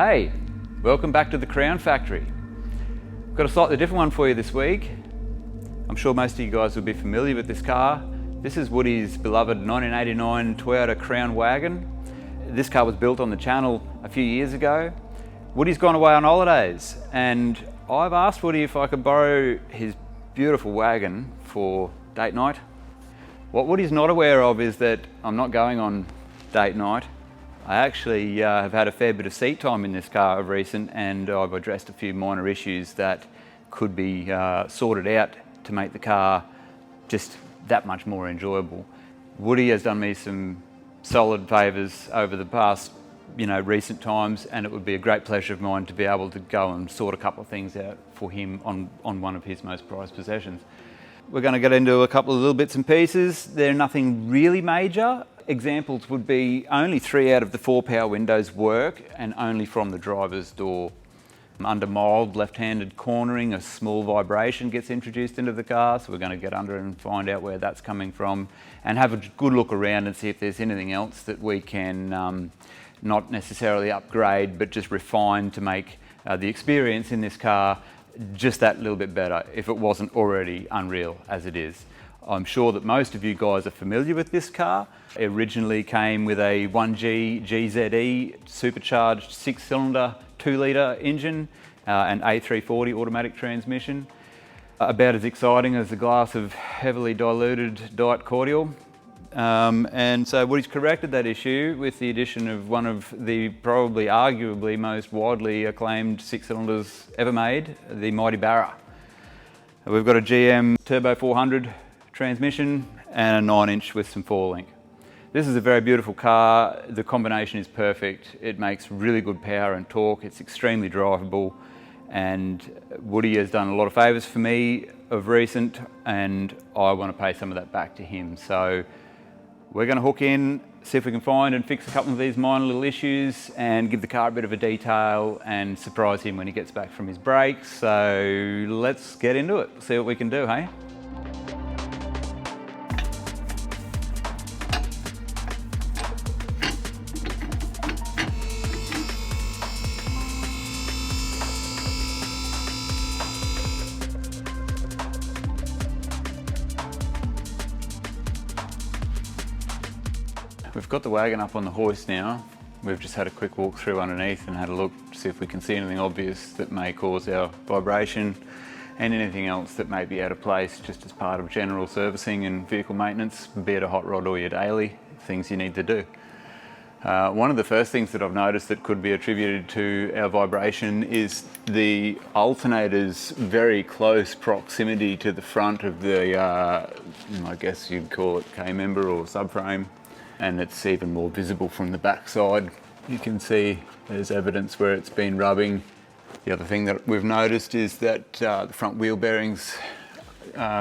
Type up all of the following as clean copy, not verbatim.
Hey, welcome back to the Crown Factory. I've got a slightly different one for you this week. I'm sure most of you guys will be familiar with this car. This is Woody's beloved 1989 Toyota Crown Wagon. This car was built on the channel a few years ago. Woody's gone away on holidays and I've asked Woody if I could borrow his beautiful wagon for date night. What Woody's not aware of is that I'm not going on date night. I actually have had a fair bit of seat time in this car of recent, and I've addressed a few minor issues that could be sorted out to make the car just that much more enjoyable. Woody has done me some solid favours over the past recent times, and it would be a great pleasure of mine to be able to go and sort a couple of things out for him on one of his most prized possessions. We're going to get into a couple of little bits and pieces. They're nothing really major. Examples would be only 3 out of the 4 power windows work, and only from the driver's door. Under mild left-handed cornering, a small vibration gets introduced into the car, so we're going to get under and find out where that's coming from and have a good look around and see if there's anything else that we can not necessarily upgrade but just refine to make the experience in this car just that little bit better if it wasn't already unreal as it is. I'm sure that most of you guys are familiar with this car. It originally came with a 1G GZE supercharged 6-cylinder 2-litre engine and A340 automatic transmission. About as exciting as a glass of heavily diluted diet cordial. And so Woody's corrected that issue with the addition of one of the probably arguably most widely acclaimed 6-cylinders ever made, the mighty Barra. We've got a GM Turbo 400 transmission and a 9-inch with some 4-link. This is a very beautiful car. The combination is perfect. It makes really good power and torque. It's extremely drivable, and Woody has done a lot of favours for me of recent, and I want to pay some of that back to him. So we're going to hook in, see if we can find and fix a couple of these minor little issues and give the car a bit of a detail and surprise him when he gets back from his break. So let's get into it, see what we can do, hey? We've got the wagon up on the hoist now. We've just had a quick walk through underneath and had a look to see if we can see anything obvious that may cause our vibration and anything else that may be out of place just as part of general servicing and vehicle maintenance, be it a hot rod or your daily things you need to do. One of the first things that I've noticed that could be attributed to our vibration is the alternator's very close proximity to the front of the, I guess you'd call it K-member or subframe. And it's even more visible from the back side. You can see there's evidence where it's been rubbing. The other thing that we've noticed is that the front wheel bearings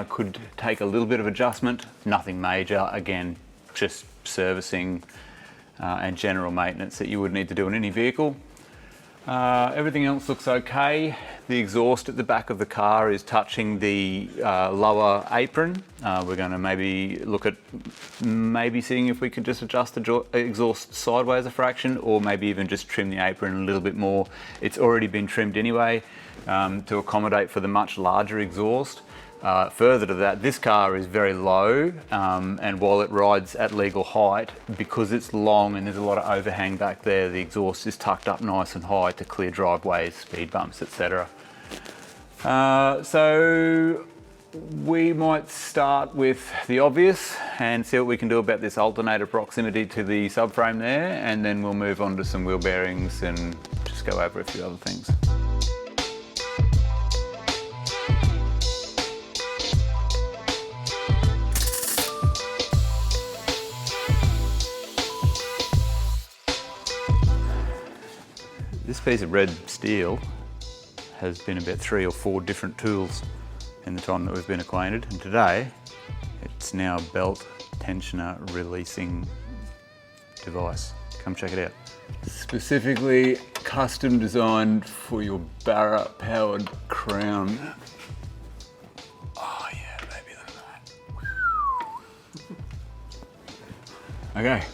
could take a little bit of adjustment. Nothing major, again, just servicing and general maintenance that you would need to do in any vehicle. Everything else looks okay. The exhaust at the back of the car is touching the lower apron. We're going to maybe look at seeing if we could just adjust the exhaust sideways a fraction, or maybe even just trim the apron a little bit more. It's already been trimmed anyway to accommodate for the much larger exhaust. Further to that, this car is very low, and while it rides at legal height, because it's long and there's a lot of overhang back there, the exhaust is tucked up nice and high to clear driveways, speed bumps, etc. So we might start with the obvious and see what we can do about this alternator proximity to the subframe there, and then we'll move on to some wheel bearings and just go over a few other things. This piece of red steel has been about 3 or 4 different tools in the time that we've been acquainted, and today it's now a belt tensioner releasing device. Come check it out. Specifically custom designed for your Barra Powered Crown. Oh yeah, baby, look at that. Okay.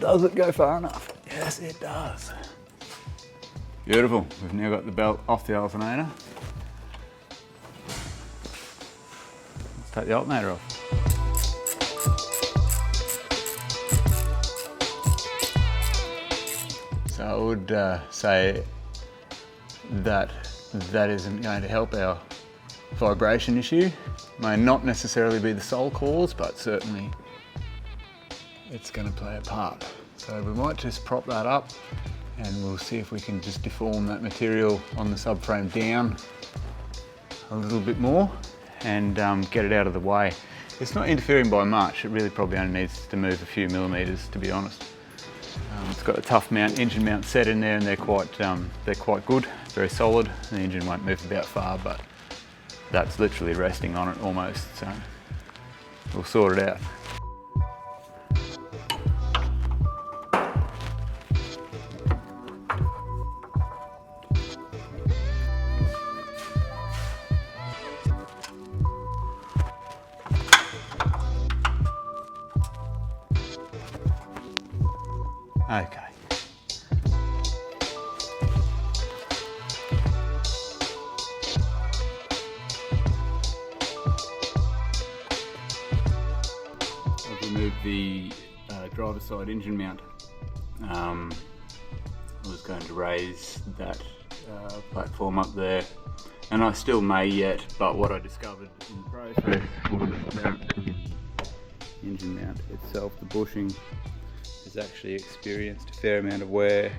Does it go far enough? Yes, it does. Beautiful. We've now got the belt off the alternator. Let's take the alternator off. So I would say that that isn't going to help our vibration issue. May not necessarily be the sole cause, but certainly it's going to play a part. So we might just prop that up and we'll see if we can just deform that material on the subframe down a little bit more and get it out of the way. It's not interfering by much. It really probably only needs to move a few millimeters, to be honest. It's got a tough mount, engine mount set in there, and they're quite good, very solid. The engine won't move about far, but that's literally resting on it almost, so we'll sort it out. Okay. I've removed the driver's side engine mount. I was going to raise that platform up there, and I still may yet, but what I discovered in the process was that the engine mount itself, the bushing, has actually experienced a fair amount of wear.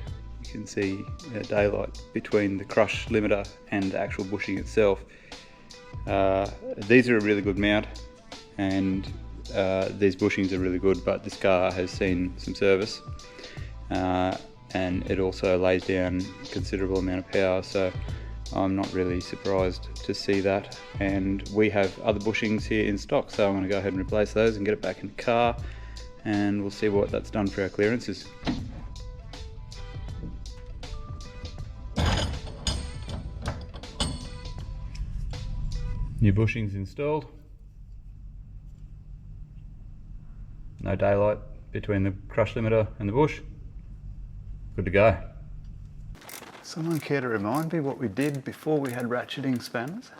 You can see daylight between the crush limiter and the actual bushing itself. These are a really good mount, and these bushings are really good, but this car has seen some service, and it also lays down a considerable amount of power, so I'm not really surprised to see that. And we have other bushings here in stock, so I'm going to go ahead and replace those and get it back in the car, and we'll see what that's done for our clearances. New bushings installed. No daylight between the crush limiter and the bush. Good to go. Someone care to remind me what we did before we had ratcheting spanners?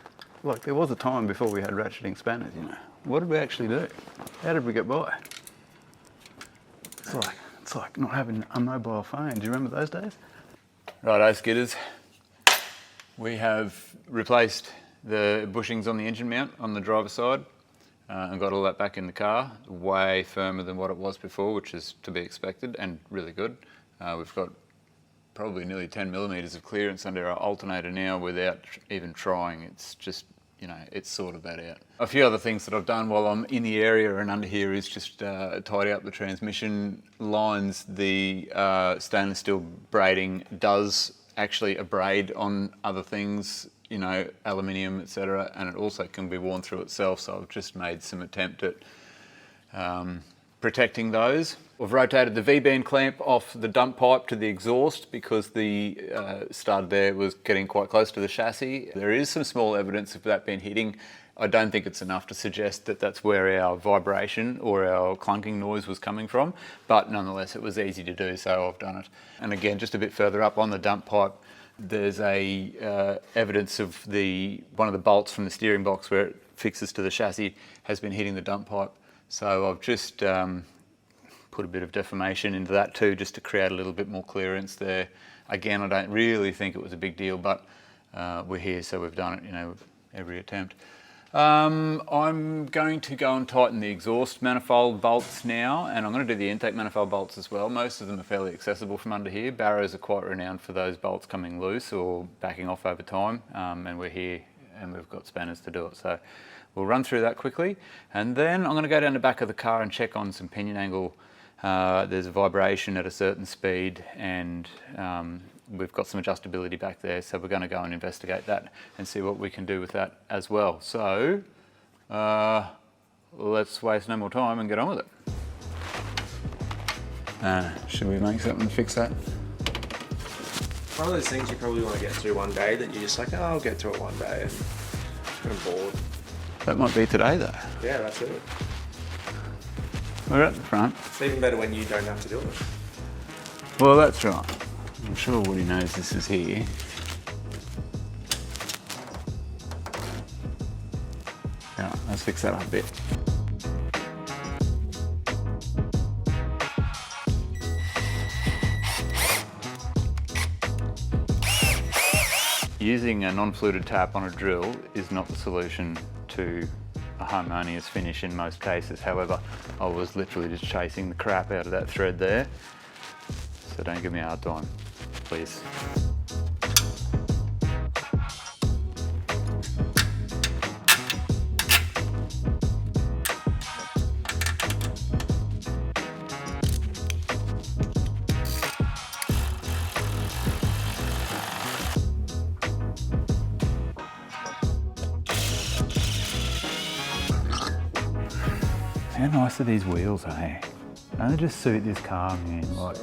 Like, there was a time before we had ratcheting spanners, you know. What did we actually do? How did we get by? It's like not having a mobile phone. Do you remember those days? Righto, skidders. We have replaced the bushings on the engine mount on the driver's side and got all that back in the car. Way firmer than what it was before, which is to be expected and really good. We've got probably nearly 10 millimeters of clearance under our alternator now without even trying. It's just, you know, it's sorted that out. A few other things that I've done while I'm in the area and under here is just tidy up the transmission lines. The stainless steel braiding does actually abrade on other things, you know, aluminium, etc., and it also can be worn through itself, so I've just made some attempt at protecting those. We've rotated the V-band clamp off the dump pipe to the exhaust because the stud there was getting quite close to the chassis. There is some small evidence of that being hitting. I don't think it's enough to suggest that that's where our vibration or our clunking noise was coming from, but nonetheless it was easy to do, so I've done it. And again, just a bit further up on the dump pipe, there's a evidence of one of the bolts from the steering box where it fixes to the chassis has been hitting the dump pipe. So I've just put a bit of deformation into that too, just to create a little bit more clearance there. Again, I don't really think it was a big deal, but we're here, so we've done it, you know, with every attempt. I'm going to go and tighten the exhaust manifold bolts now, and I'm going to do the intake manifold bolts as well. Most of them are fairly accessible from under here. Barras are quite renowned for those bolts coming loose or backing off over time, and we're here and we've got spanners to do it. So we'll run through that quickly, and then I'm going to go down the back of the car and check on some pinion angle. There's a vibration at a certain speed, and we've got some adjustability back there, so we're going to go and investigate that and see what we can do with that as well. So let's waste no more time and get on with it. Should we make something to fix that? One of those things you probably want to get through one day that you're just like, oh, I'll get through it one day, and I'm bored. That might be today though. Yeah, that's it. We're at the front. It's even better when you don't have to do it. Well, that's right. I'm sure Woody knows this is here. Yeah, let's fix that up a bit. Using a non-fluted tap on a drill is not the solution to a harmonious finish in most cases. However, I was literally just chasing the crap out of that thread there. So don't give me a hard time, please. How nice are these wheels, eh? Don't they just suit this car, man? Like,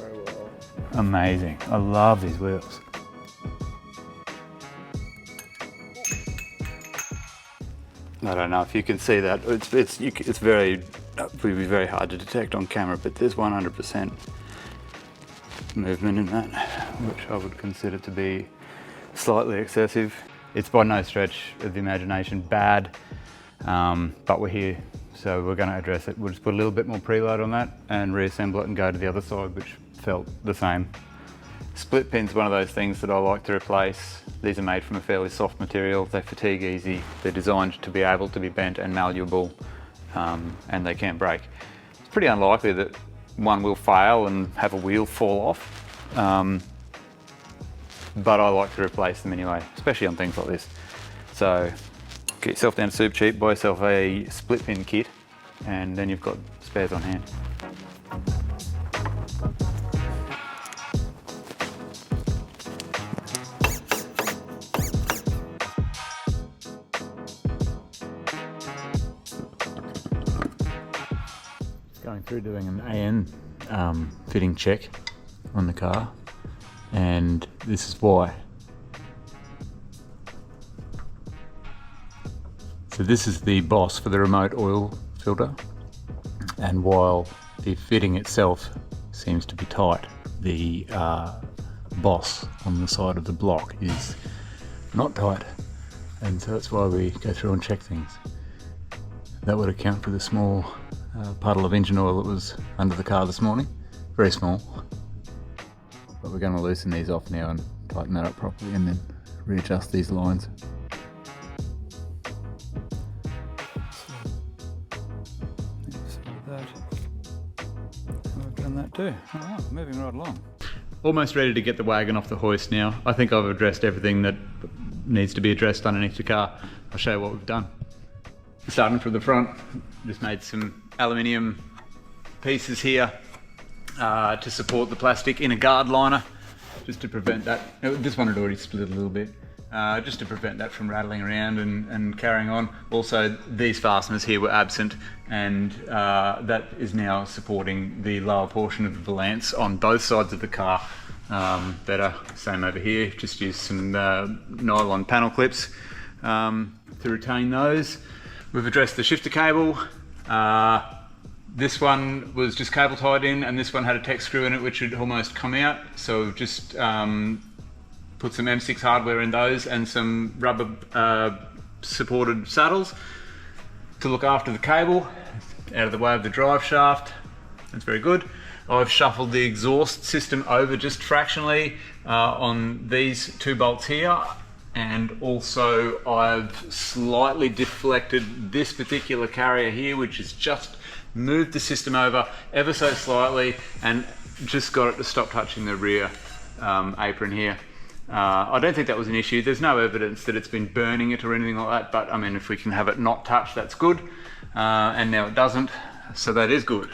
So well. amazing. I love these wheels. I don't know if you can see that. It's very, it would be very hard to detect on camera, but there's 100% movement in that, which I would consider to be slightly excessive. It's by no stretch of the imagination bad, but we're here, so we're going to address it. We'll just put a little bit more preload on that and reassemble it and go to the other side, which felt the same. Split pin's one of those things that I like to replace. These are made from a fairly soft material. They fatigue easy. They're designed to be able to be bent and malleable, and they can't break. It's pretty unlikely that one will fail and have a wheel fall off, but I like to replace them anyway, especially on things like this. So get yourself down to Super Cheap, buy yourself a split pin kit, and then you've got spares on hand. Going through doing an AN fitting check on the car, and this is why. So this is the boss for the remote oil filter, and while the fitting itself seems to be tight, the boss on the side of the block is not tight, and so that's why we go through and check things. That would account for the small puddle of engine oil that was under the car this morning. Very small. But we're going to loosen these off now and tighten that up properly, and then readjust these lines. I've done that too. Alright, moving right along. Almost ready to get the wagon off the hoist now. I think I've addressed everything that needs to be addressed underneath the car. I'll show you what we've done. Starting from the front, just made some aluminium pieces here to support the plastic in a guard liner, just to prevent that. This one had already split a little bit, just to prevent that from rattling around and carrying on. Also, these fasteners here were absent, and that is now supporting the lower portion of the valance on both sides of the car better. Same over here, just used some nylon panel clips to retain those. We've addressed the shifter cable. This one was just cable tied in, and this one had a tech screw in it which had almost come out. So we've just put some M6 hardware in those and some rubber supported saddles to look after the cable, out of the way of the drive shaft. That's very good. I've shuffled the exhaust system over just fractionally on these two bolts here. And also I've slightly deflected this particular carrier here, which has just moved the system over ever so slightly and just got it to stop touching the rear apron here. I don't think that was an issue. There's no evidence that it's been burning it or anything like that, but I mean, if we can have it not touched, that's good. And now it doesn't, so that is good.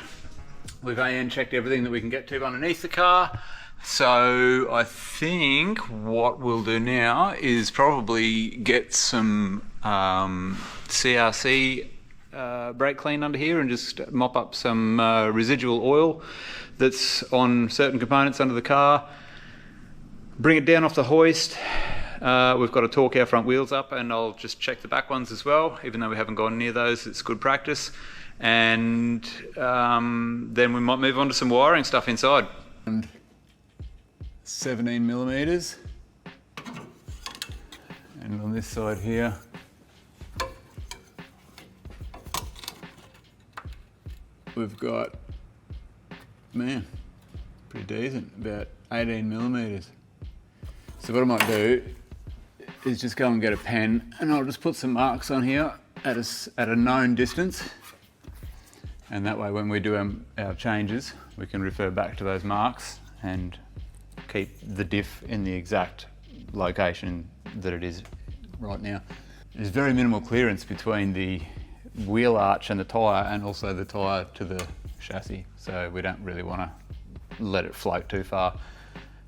We've AN checked everything that we can get to underneath the car. So I think what we'll do now is probably get some CRC brake clean under here and just mop up some residual oil that's on certain components under the car. Bring it down off the hoist. We've got to torque our front wheels up, and I'll just check the back ones as well. Even though we haven't gone near those, it's good practice. And then we might move on to some wiring stuff inside. And 17 millimeters. And on this side here, we've got, man, pretty decent, about 18 millimeters. So what I might do is just go and get a pen and I'll just put some marks on here at a known distance. And that way when we do our changes, we can refer back to those marks and keep the diff in the exact location that it is right now. There's very minimal clearance between the wheel arch and the tyre, and also the tyre to the chassis, so we don't really want to let it float too far.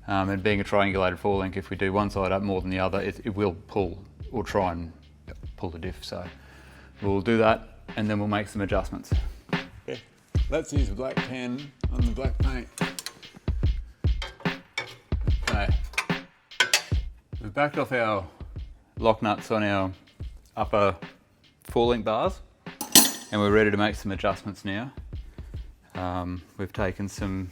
And being a triangulated forelink, if we do one side up more than the other, it will pull or try and pull the diff. So we'll do that and then we'll make some adjustments. Okay, let's use a black pen on the black paint. Okay, we've backed off our lock nuts on our upper forelink bars, and we're ready to make some adjustments now. We've taken some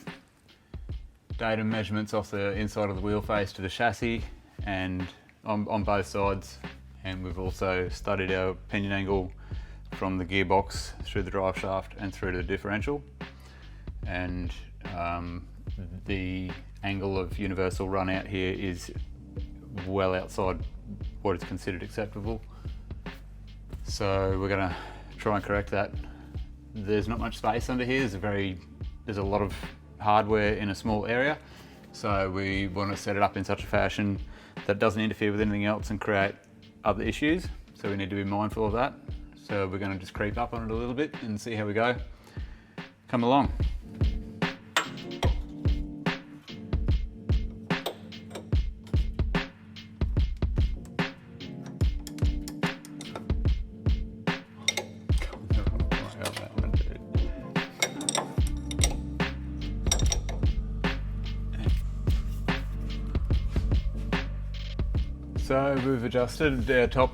datum measurements off the inside of the wheel face to the chassis and on both sides, and we've also studied our pinion angle from the gearbox through the drive shaft and through to the differential, and the angle of universal run out here is well outside what is considered acceptable, so we're going to try and correct that. There's not much space under here. There's a lot of hardware in a small area, so we want to set it up in such a fashion that doesn't interfere with anything else and create other issues, so we need to be mindful of that. So we're going to just creep up on it a little bit and see how we go. Come along. So we've adjusted our top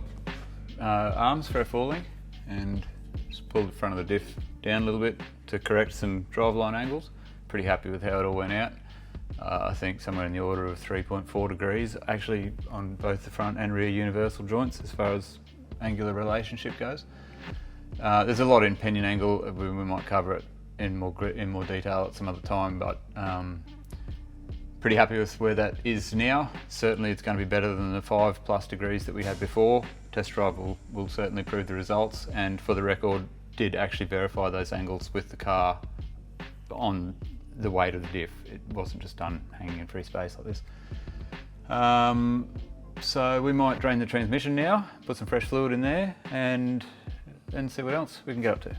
arms for our forelink and just pulled the front of the diff down a little bit to correct some driveline angles. Pretty happy with how it all went out. I think somewhere in the order of 3.4 degrees actually on both the front and rear universal joints as far as angular relationship goes. There's a lot in pinion angle. We might cover it in more detail at some other time, but pretty happy with where that is now. Certainly it's going to be better than the 5+ degrees that we had before. Test drive will certainly prove the results, and for the record did actually verify those angles with the car on the weight of the diff. It wasn't just done hanging in free space like this. So we might drain the transmission now, put some fresh fluid in there, and see what else we can get up to.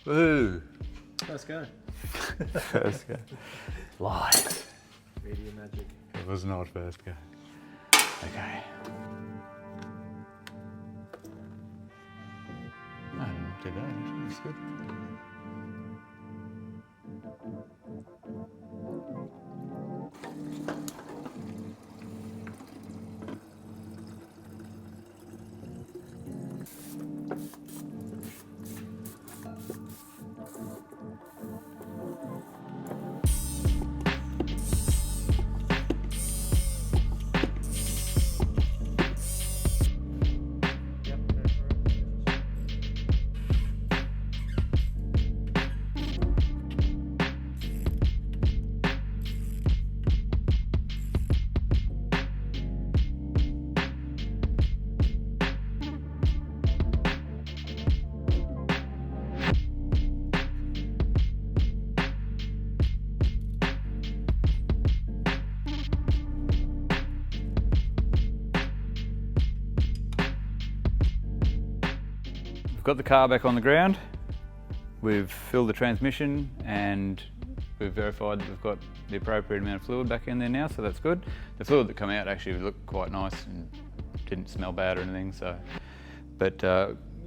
Woohoo! First go. First go. Lies. Media magic. It was not first go. Okay. No, I didn't do that actually, that's good. We've got the car back on the ground, we've filled the transmission, and we've verified that we've got the appropriate amount of fluid back in there now, so that's good. The fluid that came out actually looked quite nice and didn't smell bad or anything, so, but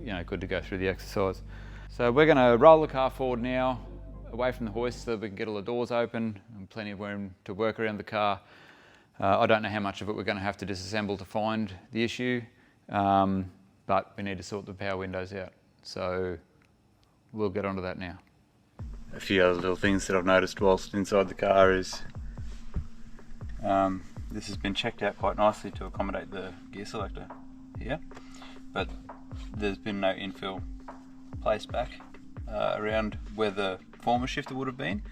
you know, good to go through the exercise. So we're going to roll the car forward now, away from the hoist so that we can get all the doors open and plenty of room to work around the car. I don't know how much of it we're going to have to disassemble to find the issue. But we need to sort the power windows out, so we'll get onto that now. A few other little things that I've noticed whilst inside the car is This has been checked out quite nicely to accommodate the gear selector here, but there's been no infill placed back around where the former shifter would have been.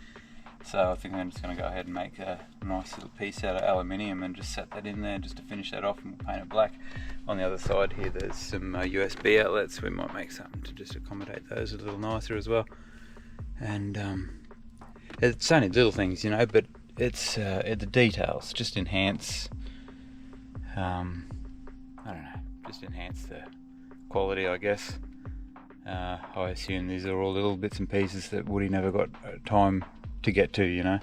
So I think I'm just going to go ahead and make a nice little piece out of aluminium and just set that in there just to finish that off, and we'll paint it black. On the other side here there's some USB outlets. We might make something to just accommodate those a little nicer as well. And it's only little things, you know, but it's the details just enhance, I don't know, just enhance the quality, I guess. I assume these are all little bits and pieces that Woody never got time to get to, you know.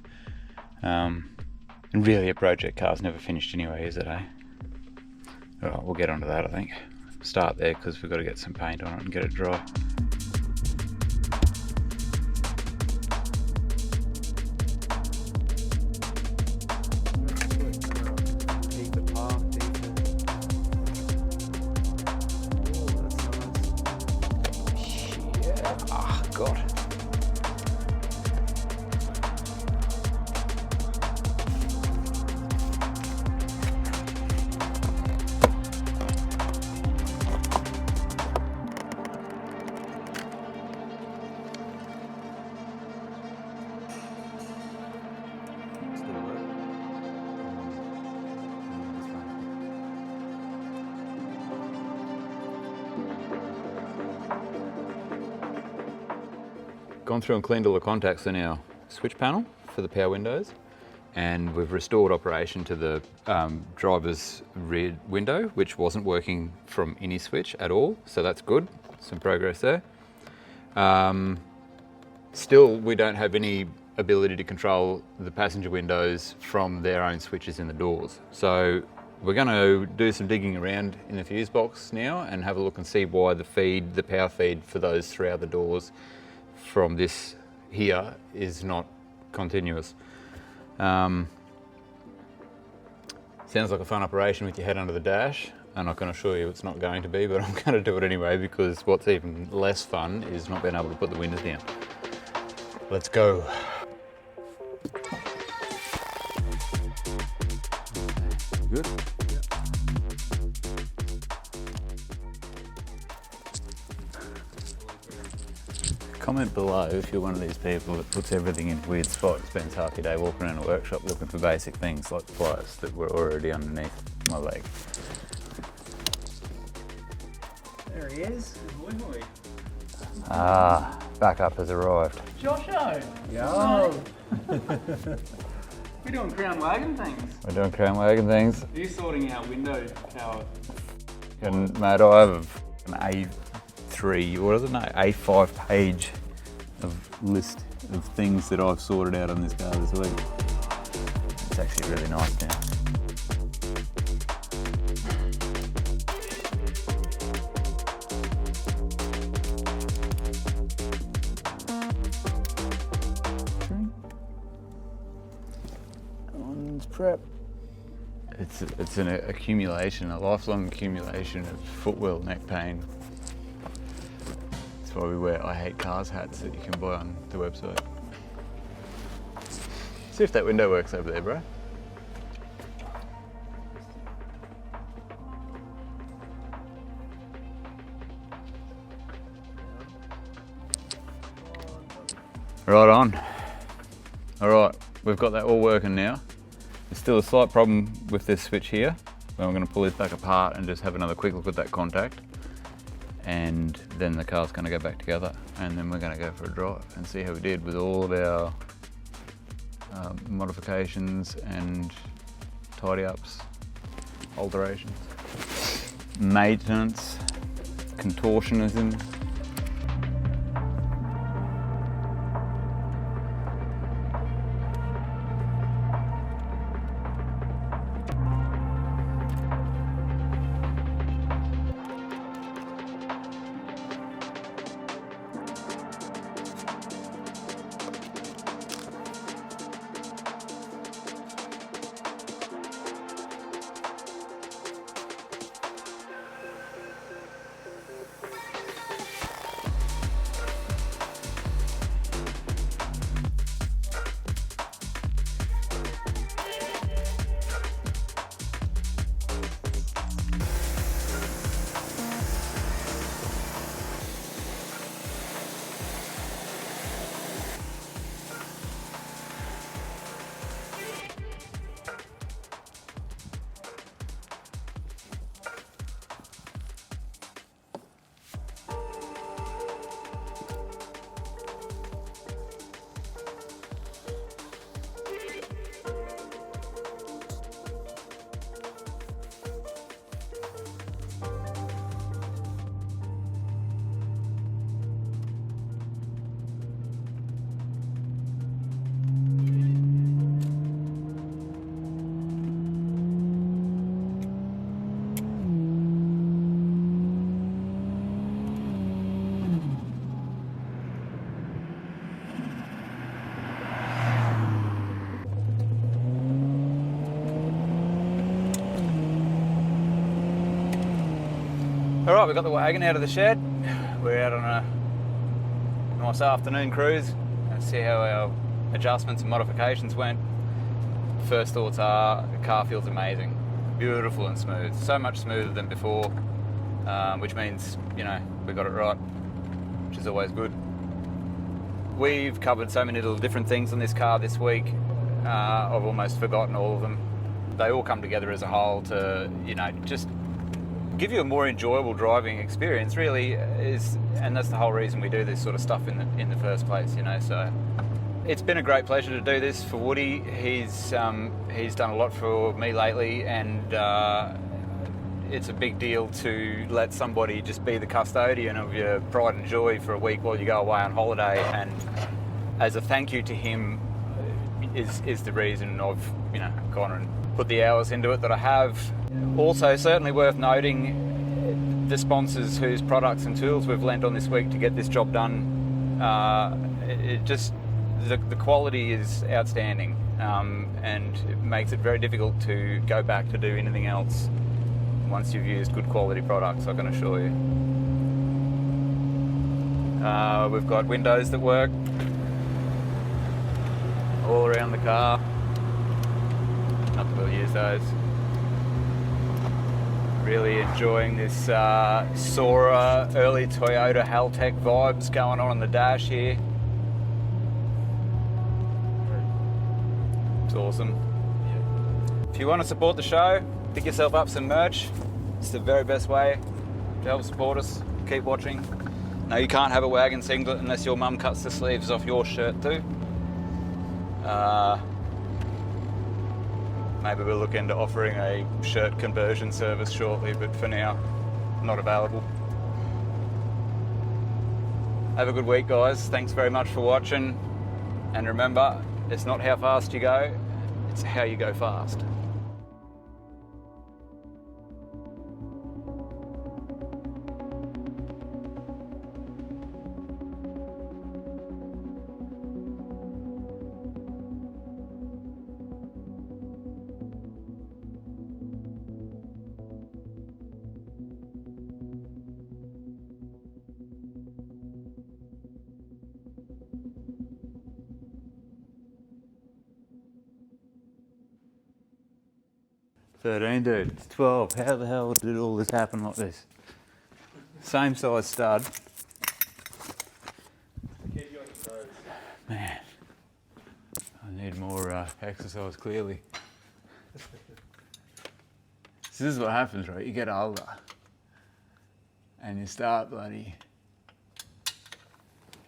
And really a project car's never finished anyway, is it, eh? Alright, we'll get onto that, I think. Start there because we've got to get some paint on it and get it dry. God. Gone through and cleaned all the contacts in our switch panel for the power windows, and we've restored operation to the driver's rear window, which wasn't working from any switch at all, so that's good, some progress there. Still, we don't have any ability to control the passenger windows from their own switches in the doors, so we're going to do some digging around in the fuse box now and have a look and see why the power feed for those three other doors from this here is not continuous. Sounds like a fun operation with your head under the dash, and I can assure you it's not going to be, but I'm going to do it anyway because what's even less fun is not being able to put the windows down. Let's go. Good? Comment below if you're one of these people that puts everything in weird spots, spends half your day walking around a workshop looking for basic things like pliers that were already underneath my leg. There he is. Good boy. Ah, backup has arrived. Josho! Yo! We're doing Crown Wagon things. We're doing Crown Wagon things. Are you sorting out window power? And mate, I have an A3, what is it? No, A5 page of list of things that I've sorted out on this car this week. It's actually really nice now. One's prep. It's an accumulation, a lifelong accumulation of footwell neck pain. That's why we wear I Hate Cars hats that you can buy on the website. See if that window works over there, bro. Right on. All right, we've got that all working now. There's still a slight problem with this switch here. I'm going to pull this back apart and just have another quick look at that contact. And then the car's going to go back together, and then we're going to go for a drive and see how we did with all of our modifications and tidy ups, alterations, maintenance, contortionism. All right, we've got the wagon out of the shed. We're out on a nice afternoon cruise. Let's see how our adjustments and modifications went. First thoughts are, the car feels amazing. Beautiful and smooth. So much smoother than before, which means, you know, we got it right, which is always good. We've covered so many little different things on this car this week. I've almost forgotten all of them. They all come together as a whole to, you know, just give you a more enjoyable driving experience, really, and that's the whole reason we do this sort of stuff in the first place, you know. So it's been a great pleasure to do this for Woody. He's done a lot for me lately, and it's a big deal to let somebody just be the custodian of your pride and joy for a week while you go away on holiday. And as a thank you to him is the reason I've, you know, gone and put the hours into it that I have. Also, certainly worth noting the sponsors whose products and tools we've lent on this week to get this job done. The quality is outstanding, and it makes it very difficult to go back to do anything else once you've used good quality products, I can assure you. We've got windows that work all around the car. Not that we'll use those. Really enjoying this Sora early Toyota Haltech vibes going on the dash here. It's awesome. If you want to support the show, pick yourself up some merch. It's the very best way to help support us. Keep watching. No, you can't have a wagon singlet unless your mum cuts the sleeves off your shirt too. Maybe we'll look into offering a shirt conversion service shortly, but for now, not available. Have a good week, guys. Thanks very much for watching. And remember, it's not how fast you go, it's how you go fast. Dude, it's 12. How the hell did all this happen like this? Same size stud. Keep you on your toes. Man, I need more exercise, clearly. This is what happens, right? You get older and you start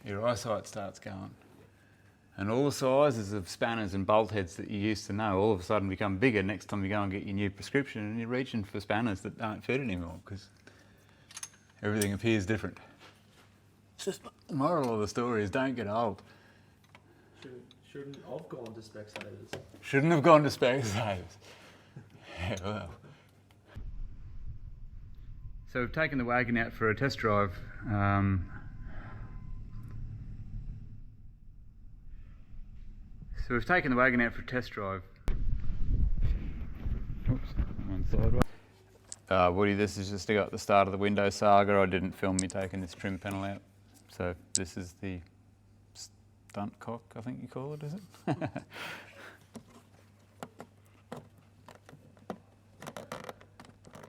your eyesight starts going. And all the sizes of spanners and bolt heads that you used to know all of a sudden become bigger next time you go and get your new prescription, and you're reaching for spanners that don't fit anymore because everything appears different. It's just the moral of the story is don't get old. Shouldn't have gone to Specsavers. Shouldn't have gone to Specsavers. Yeah, well. So we've taken the wagon out for a test drive. So we've taken the wagon out for a test drive. Oops, one sideways. Woody, this is just got the start of the window saga. I didn't film me taking this trim panel out. So this is the stunt cock, I think you call it, is it?